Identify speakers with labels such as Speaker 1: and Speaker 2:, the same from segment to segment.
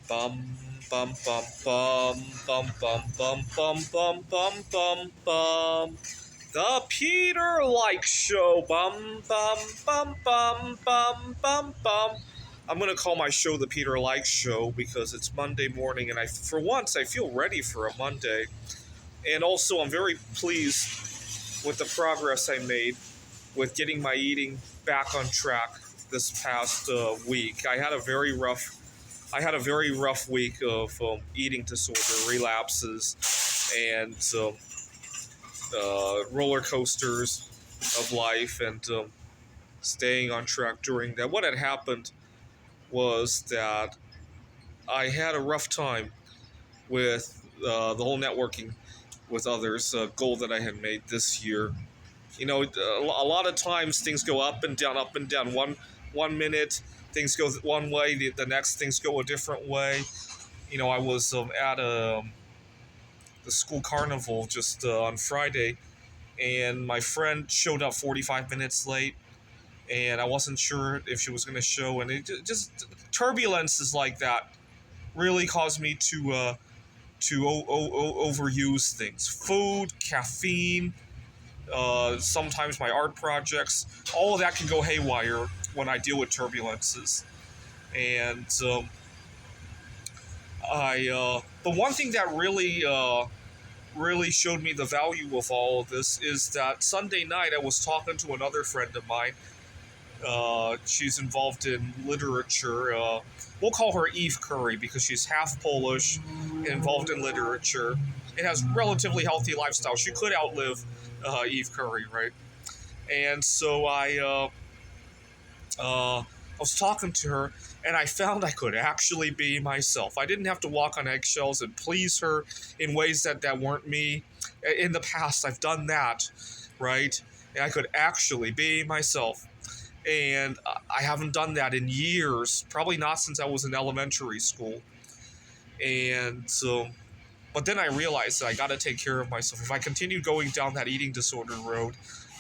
Speaker 1: Bum bum bum bum bum bum bum bum bum bum bum bum. The Peter Like Show. Bum bum bum bum bum bum bum. I'm gonna call my show the Peter Like Show because it's Monday morning, and for once, I feel ready for a Monday. And also, I'm very pleased with the progress I made with getting my eating back on track this past week. I had a very rough week of eating disorder relapses and roller coasters of life, and staying on track during that. What had happened was that I had a rough time with the whole networking with others goal that I had made this year. You know, a lot of times things go up and down, up and down. One minute things go one way, the next things go a different way. You know, I was at the school carnival just on Friday, and my friend showed up 45 minutes late, and I wasn't sure if she was going to show, and it just turbulences like that really caused me to overuse things. Food, caffeine, sometimes my art projects, all of that can go haywire when I deal with turbulences. And the one thing that really showed me the value of all of this is that Sunday night I was talking to another friend of mine. She's involved in literature. We'll call her Eve Curry because she's half Polish, involved in literature, and has relatively healthy lifestyle. She could outlive Eve Curry, right? And so I was talking to her, and I found I could actually be myself. I didn't have to walk on eggshells and please her in ways that weren't me. In the past, I've done that, right? And I could actually be myself. And I haven't done that in years, probably not since I was in elementary school. And so, but then I realized that I got to take care of myself. If I continue going down that eating disorder road,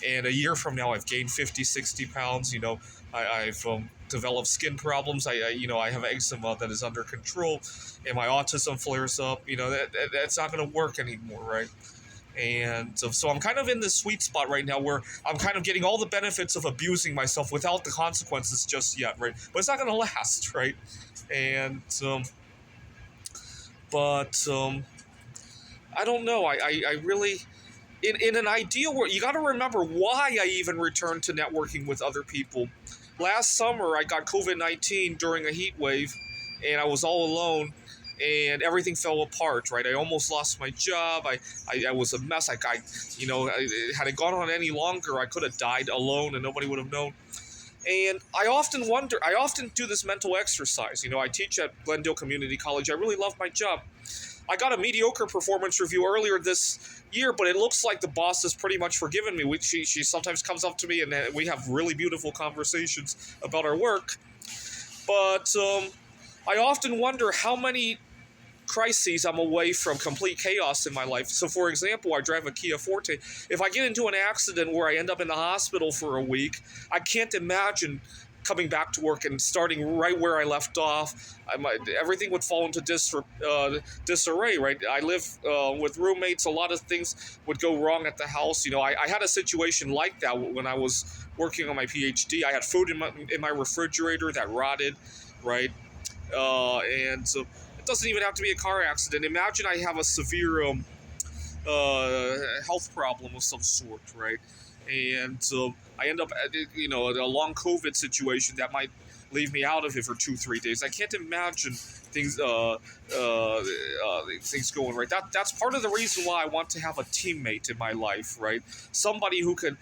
Speaker 1: and a year from now I've gained 50, 60 pounds, you know, I've developed skin problems. I have eczema that is under control, and my autism flares up. You know, that's not going to work anymore, right? And so I'm kind of in this sweet spot right now where I'm kind of getting all the benefits of abusing myself without the consequences just yet, right? But it's not going to last, right? And but I don't know. I really, in an ideal world, you got to remember why I even returned to networking with other people. Last summer, I got COVID-19 during a heat wave, and I was all alone, and everything fell apart, right? I almost lost my job. I was a mess. Had it gone on any longer, I could have died alone, and nobody would have known. And I often do this mental exercise. You know, I teach at Glendale Community College. I really love my job. I got a mediocre performance review earlier this year, but it looks like the boss has pretty much forgiven me. She sometimes comes up to me, and we have really beautiful conversations about our work. But I often wonder how many crises I'm away from complete chaos in my life. So, for example, I drive a Kia Forte. If I get into an accident where I end up in the hospital for a week, I can't imagine coming back to work and starting right where I left off. Everything would fall into disarray, right? I live with roommates. A lot of things would go wrong at the house. You know, I had a situation like that when I was working on my PhD. I had food in my refrigerator that rotted, right? And so it doesn't even have to be a car accident. Imagine I have a severe health problem of some sort, right? And I end up, a long COVID situation that might leave me out of it for 2-3 days. I can't imagine things things going right. That's part of the reason why I want to have a teammate in my life, right? Somebody who could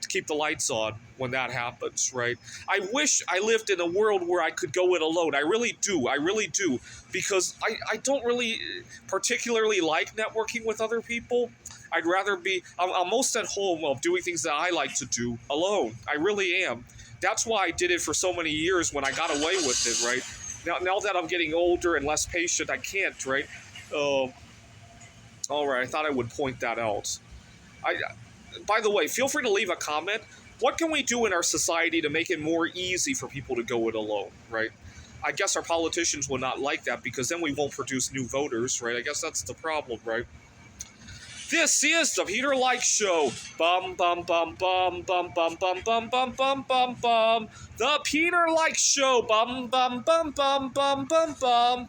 Speaker 1: keep the lights on when that happens, right? I wish I lived in a world where I could go it alone. I really do, because I don't really particularly like networking with other people. I'd rather I'm most at home of doing things that I like to do alone. I really am. That's why I did it for so many years when I got away with it, right? Now that I'm getting older and less patient, I can't, right? All right, I thought I would point that out. By the way, feel free to leave a comment. What can we do in our society to make it more easy for people to go it alone, right? I guess our politicians will not like that because then we won't produce new voters, right? I guess that's the problem, right? This is the Peter Lik Show. Bum bum bum bum bum bum bum bum bum bum bum bum. The Peter Lik Show. Bum bum bum bum bum bum bum.